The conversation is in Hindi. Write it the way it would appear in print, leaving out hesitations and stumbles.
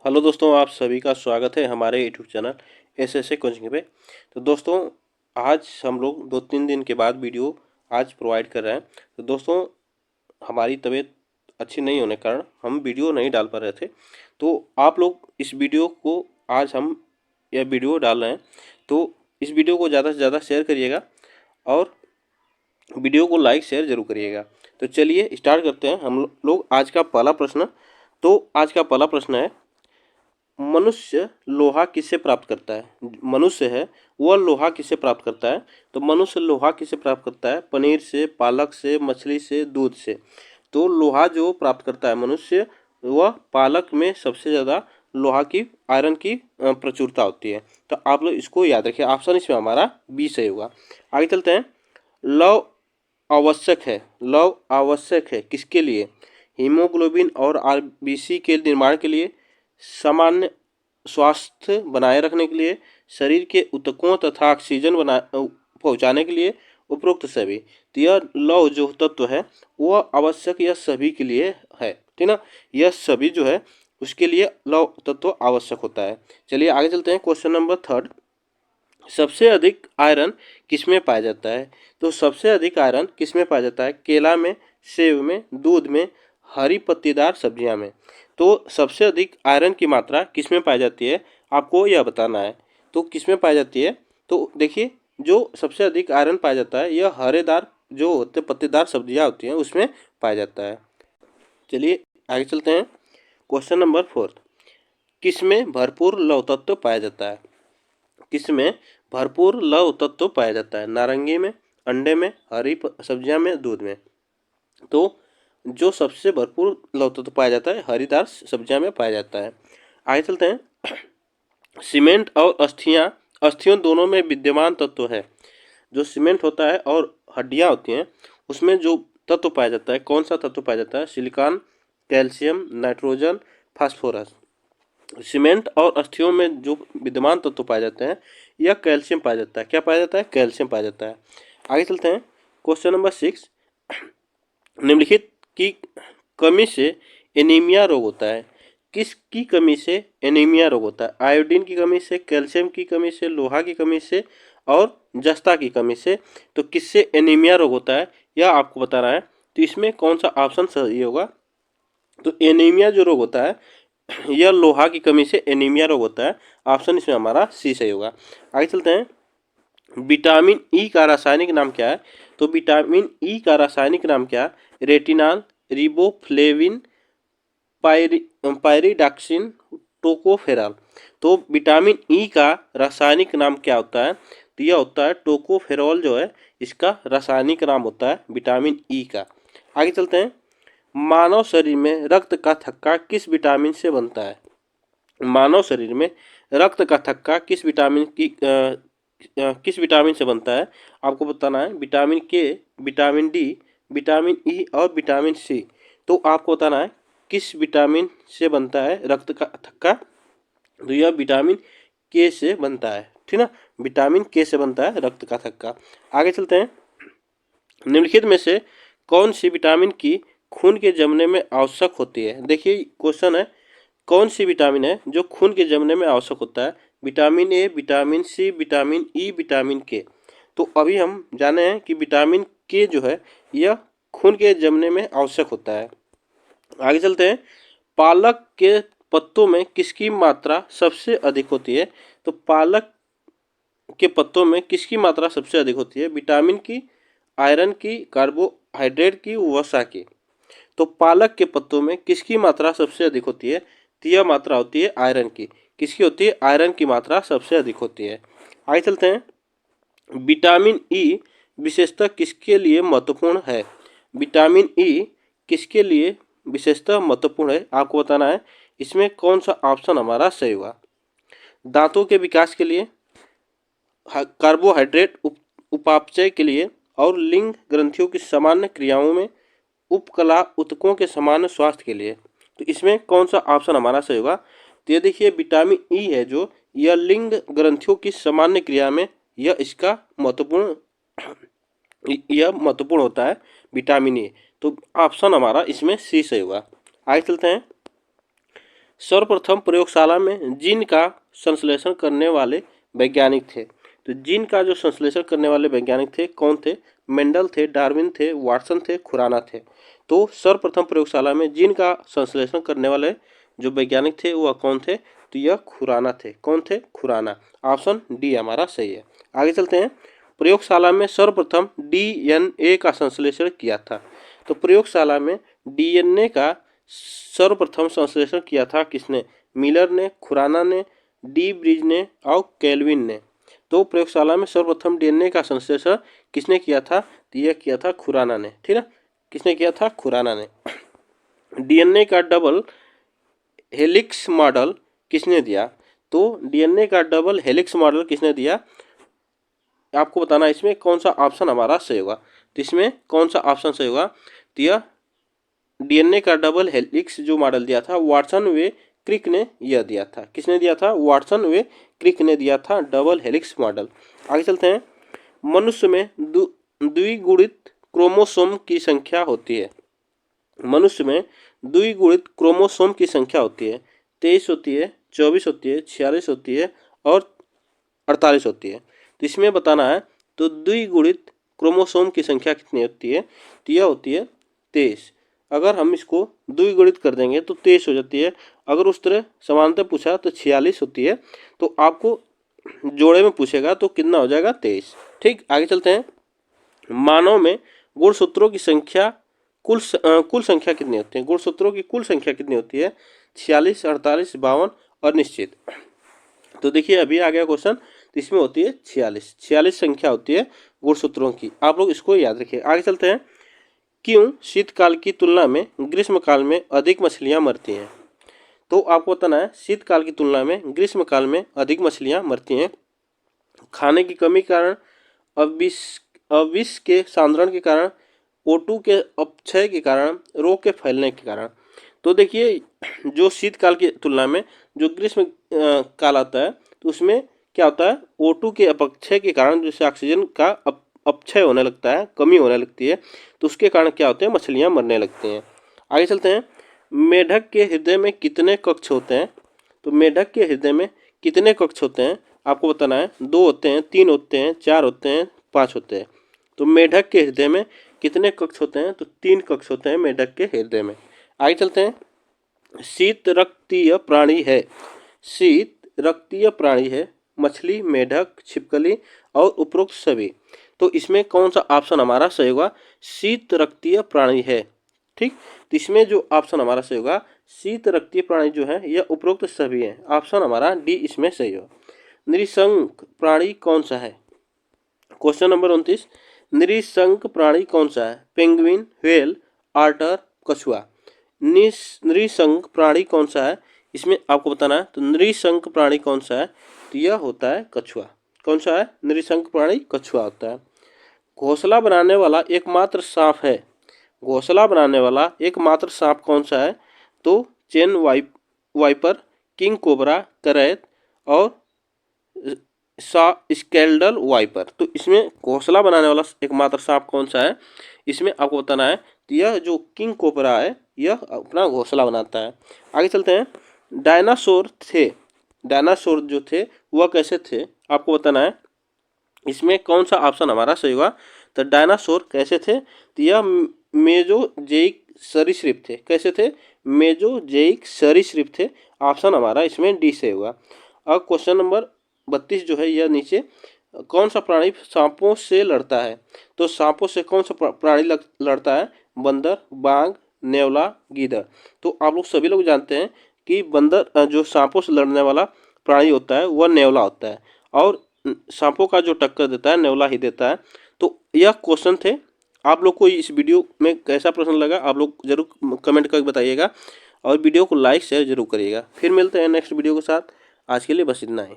हेलो दोस्तों, आप सभी का स्वागत है हमारे यूट्यूब चैनल एस कोचिंग पे। तो दोस्तों, आज हम लोग 2-3 दिन के बाद वीडियो आज प्रोवाइड कर रहे हैं। तो दोस्तों, हमारी तबीयत अच्छी नहीं होने के कारण हम वीडियो नहीं डाल पा रहे थे। तो आप लोग इस वीडियो को आज हम यह वीडियो डाल रहे हैं, तो इस वीडियो को ज़्यादा से ज़्यादा शेयर करिएगा और वीडियो को लाइक शेयर जरूर करिएगा। तो चलिए स्टार्ट करते हैं हम लोग आज का पहला प्रश्न। तो आज का पहला प्रश्न है, मनुष्य लोहा किससे प्राप्त करता है। मनुष्य है वह लोहा किससे प्राप्त करता है। तो मनुष्य लोहा किससे प्राप्त करता है, पनीर से, पालक से, मछली से, दूध से। तो लोहा जो प्राप्त करता है मनुष्य, वह पालक में सबसे ज़्यादा लोहा की, आयरन की प्रचुरता होती है। तो आप लोग इसको याद रखिए, ऑप्शन इसमें हमारा बी सही होगा। आगे चलते हैं। लव आवश्यक है, लव आवश्यक है किसके लिए। हीमोग्लोबिन और आरबीसी के निर्माण के लिए, सामान्य स्वास्थ्य बनाए रखने के लिए, शरीर के ऊतकों तथा ऑक्सीजन पहुंचाने के लिए, उपरोक्त सभी। तो यह लौह जो तत्व है वह आवश्यक यह सभी के लिए है, ठीक ना। यह सभी जो है उसके लिए लौह तत्व आवश्यक होता है। चलिए आगे चलते हैं। क्वेश्चन नंबर 3, सबसे अधिक आयरन किसमें पाया जाता है। तो सबसे अधिक आयरन किसमें पाया जाता है, केला में, सेब में, दूध में, हरी पत्तीदार सब्जियां में। तो सबसे अधिक आयरन की मात्रा किसमें पाई जाती है, आपको यह बताना है। तो किसमें पाई जाती है, तो देखिए जो सबसे अधिक आयरन पाया जाता है यह हरेदार जो होते पत्तीदार सब्जियां होती हैं उसमें पाया जाता है। चलिए आगे चलते हैं। क्वेश्चन नंबर 4, किसमें भरपूर लौह तत्व पाया जाता है। किसमें भरपूर लौह तत्व पाया जाता है, नारंगी में, अंडे में, हरी सब्जियां में, दूध में। तो जो सबसे भरपूर लौह तत्व पाया जाता है हरीदार सब्जियां में पाया जाता है। आगे चलते हैं। सीमेंट और अस्थियों दोनों में विद्यमान तत्व है। जो सीमेंट होता है और हड्डियां होती हैं उसमें जो तत्व पाया जाता है, कौन सा तत्व पाया जाता है, silicon, calcium, nitrogen, phosphorus. Cement और अस्थियों में जो विद्यमान तत्व पाए जाते हैं यह कैल्शियम पाया जाता है। क्या पाया जाता है, कैल्शियम पाया जाता है। आगे चलते हैं। क्वेश्चन नंबर 6, निम्नलिखित की कमी से एनीमिया रोग होता है। किसकी कमी से एनीमिया रोग होता है, आयोडीन की कमी से, कैल्शियम की कमी से, लोहा की कमी से और जस्ता की कमी से। तो किससे एनीमिया रोग होता है यह आपको बताना है। तो इसमें कौन सा ऑप्शन सही होगा, तो एनीमिया जो रोग होता है यह लोहा की कमी से एनीमिया रोग होता है। ऑप्शन इसमें हमारा सी सही होगा। आगे चलते हैं। विटामिन ई का रासायनिक नाम क्या है। तो विटामिन ई का रासायनिक नाम क्या है, रेटिनाल, रिबोफ्लेविन, पायरिडॉक्सिन, टोकोफेरॉल। तो विटामिन ई का रासायनिक नाम क्या होता है, तो यह होता है टोकोफेरॉल, जो है इसका रासायनिक नाम होता है विटामिन ई का। आगे चलते हैं। मानव शरीर में रक्त का थक्का किस विटामिन से बनता है। मानव शरीर में रक्त का थक्का किस विटामिन से बनता है, आपको बताना है। विटामिन के, विटामिन डी, विटामिन ई और विटामिन सी। तो आपको बताना है किस विटामिन से बनता है रक्त का थक्का। तो यह विटामिन के से बनता है, ठीक ना। विटामिन के से बनता है रक्त का थक्का। आगे चलते हैं। निम्नलिखित में से कौन सी विटामिन की खून के जमने में आवश्यक होती है। देखिए क्वेश्चन है, कौन सी विटामिन है जो खून के जमने में आवश्यक होता है। Vitamin A, vitamin C, vitamin E, vitamin K. तो अभी हम जाने हैं कि विटामिन के जो है यह खून के जमने में आवश्यक होता है। आगे चलते हैं। पालक के पत्तों में किसकी मात्रा सबसे अधिक होती है। तो पालक के पत्तों में किसकी मात्रा सबसे अधिक होती है, विटामिन की, आयरन की, कार्बोहाइड्रेट की, वसा की। तो पालक के पत्तों में किसकी मात्रा सबसे अधिक होती है, तो यह मात्रा होती है आयरन की। किसकी होती है, आयरन की मात्रा सबसे अधिक होती है। आगे चलते हैं। विटामिन ई विशेषतः किसके लिए महत्वपूर्ण है। विटामिन ई किसके लिए विशेषतः महत्वपूर्ण है, आपको बताना है। इसमें कौन सा ऑप्शन हमारा सही होगा। दांतों के विकास के लिए, कार्बोहाइड्रेट उपापचय के लिए और लिंग ग्रंथियों की सामान्य क्रियाओं में, उपकला ऊतकों के सामान्य स्वास्थ्य के लिए। तो इसमें कौन सा ऑप्शन हमारा सही होगा। तो ये देखिए विटामिन ई है जो यह लिंग ग्रंथियों की सामान्य क्रिया में यह इसका महत्वपूर्ण यह महत्वपूर्ण होता है विटामिन ए। तो ऑप्शन हमारा इसमें सी सही होगा। आगे चलते हैं। सर्वप्रथम प्रयोगशाला में जीन का संश्लेषण करने वाले वैज्ञानिक थे। तो जीन का जो संश्लेषण करने वाले वैज्ञानिक थे कौन थे? मेंडल थे, डार्विन थे, वाटसन थे, खुराना थे। तो सर्वप्रथम प्रयोगशाला में जीन का संश्लेषण करने वाले जो वैज्ञानिक थे वह कौन थे? तो यह खुराना थे। कौन थे? खुराना। ऑप्शन डी हमारा सही है। आगे चलते हैं। प्रयोगशाला में सर्वप्रथम डीएनए का संश्लेषण किया था। तो प्रयोगशाला में डीएनए का सर्वप्रथम संश्लेषण किया था किसने? मिलर ने, खुराना ने, डी ब्रिज ने और केल्विन ने। तो प्रयोगशाला में सर्वप्रथम डीएनए का संश्लेषण किसने किया था? तो यह किया था खुराना ने। ठीक है, किसने किया था? खुराना ने। डीएनए का डबल हेलिक्स मॉडल किसने दिया? तो डीएनए का डबल हेलिक्स मॉडल किसने दिया? आपको बताना इसमें कौन सा ऑप्शन हमारा सही होगा। तो इसमें कौन सा ऑप्शन सही होगा? तो यह डीएनए का डबल हेलिक्स जो मॉडल दिया था वाटसन वे क्रिक ने यह दिया था। किसने दिया था? वाटसन वे क्रिक ने दिया था डबल हेलिक्स मॉडल। आगे चलते हैं। मनुष्य में द्विगुणित क्रोमोसोम की संख्या होती है। मनुष्य में द्विगुणित क्रोमोसोम की संख्या होती है। 23 होती है, 24 होती है, 46 होती है और 48 होती है। तो इसमें बताना है तो द्विगुणित क्रोमोसोम की संख्या कितनी होती है? तो यह होती है 23। अगर हम इसको द्विगुणित कर देंगे तो 23 हो जाती है। अगर उस तरह समानता पूछा तो 46 होती है। तो आपको जोड़े में पूछेगा तो कितना हो जाएगा? 23। ठीक, आगे चलते हैं। मानव में गुणसूत्रों की संख्या कुल संख्या कितनी होती है? गुणसूत्रों की कुल संख्या कितनी होती है? 46, 48, 52 और निश्चित। तो देखिए अभी आ गया क्वेश्चन। तो इसमें होती है 46 संख्या होती है गुणसूत्रों की। आप लोग इसको याद रखिए। आगे चलते हैं। क्यों शीतकाल की तुलना में ग्रीष्मकाल में अधिक मछलियां मरती हैं? तो आपको बताना है शीतकाल की तुलना में ग्रीष्मकाल में अधिक मछलियां मरती हैं। खाने की कमी के कारण, अविष के सांद्रण के कारण, O2 के अपक्षय के कारण, रोग के फैलने के कारण। तो देखिए जो शीतकाल की तुलना में जो ग्रीष्म काल आता है तो उसमें क्या होता है? O2 के अपक्षय के कारण जैसे ऑक्सीजन का अपक्षय होने लगता है, कमी होने लगती है, तो उसके कारण क्या होते हैं? मछलियां मरने लगती हैं। आगे चलते हैं। मेढक के हृदय में कितने कक्ष होते हैं? तो मेढक के हृदय में कितने कक्ष होते हैं आपको बताना है। 2 होते हैं, 3 होते हैं, 4 होते हैं, 5 होते हैं। तो मेढक के हृदय में कितने कक्ष होते हैं? तो 3 कक्ष होते हैं मेढक के हृदय में। आगे चलते हैं। शीत रक्तीय प्राणी है। शीत रक्तीय प्राणी है मछली, मेढक, छिपकली और उपरोक्त सभी। तो इसमें कौन सा ऑप्शन हमारा सही होगा? शीत रक्तीय प्राणी है। ठीक, तो इसमें जो ऑप्शन हमारा सही होगा शीत रक्तीय प्राणी जो है यह उपरोक्त सभी है। ऑप्शन हमारा डी इसमें सही होगा। निःशंक प्राणी कौन सा है? Question number 29। निःशंक प्राणी कौन सा है? पेंगुइन, व्हेल, ऑटर, कछुआ। निःशंक प्राणी कौन सा है? इसमें आपको बताना है तो निःशंक प्राणी कौन सा है? तो यह होता है कछुआ। कौन सा है? निःशंक प्राणी कछुआ होता है। घोंसला बनाने वाला एकमात्र सांप है। घोंसला बनाने वाला एकमात्र सांप कौन सा है? तो चेन वाइपर, किंग कोबरा, करैत और स्केल्डल वाइपर। तो इसमें घोंसला बनाने वाला एकमात्र सांप कौन सा है? इसमें आपको बताना है तो यह जो किंग कोबरा है यह अपना घोंसला बनाता है। आगे चलते हैं। डायनासोर थे। डायनासोर जो थे वह कैसे थे आपको बताना है। इसमें कौन सा ऑप्शन हमारा सही होगा? तो डायनासोर कैसे थे? तो यह मेजोजेइक सरीसृप थे। कैसे थे? मेजोजेइक सरीसृप थे। ऑप्शन हमारा इसमें डी से होगा। अब क्वेश्चन नंबर 32 जो है यह नीचे कौन सा प्राणी सांपों से लड़ता है? तो सांपों से कौन सा प्राणी लड़ता है? बंदर, बाघ, नेवला, गीदड़। तो आप लोग सभी लोग जानते हैं कि बंदर जो सांपों से लड़ने वाला प्राणी होता है वह नेवला होता है और सांपों का जो टक्कर देता है नेवला ही देता है। तो यह क्वेश्चन थे। आप लोग को इस वीडियो में कैसा प्रश्न लगा आप लोग जरूर कमेंट करके बताइएगा और वीडियो को लाइक शेयर जरूर करिएगा। फिर मिलते हैं नेक्स्ट वीडियो के साथ। आज के लिए बस इतना ही।